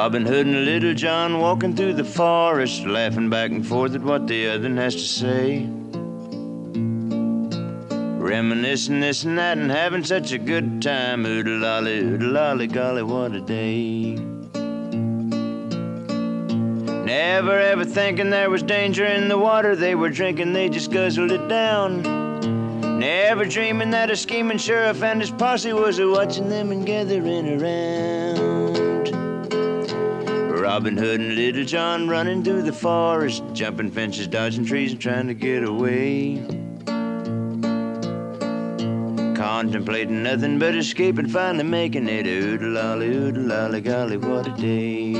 Robin Hood and Little John walking through the forest, laughing back and forth at what the other has to say. Reminiscing this and that and having such a good time. Oodle-lolly, golly, what a day. Never ever thinking there was danger in the water they were drinking, they just guzzled it down. Never dreaming that a scheming sheriff and his posse was a-watching them and gathering around. Robin Hood and Little John running through the forest, jumping fences, dodging trees and trying to get away. Contemplating nothing but escape and finally making it. Oodle-lolly, golly, what a day.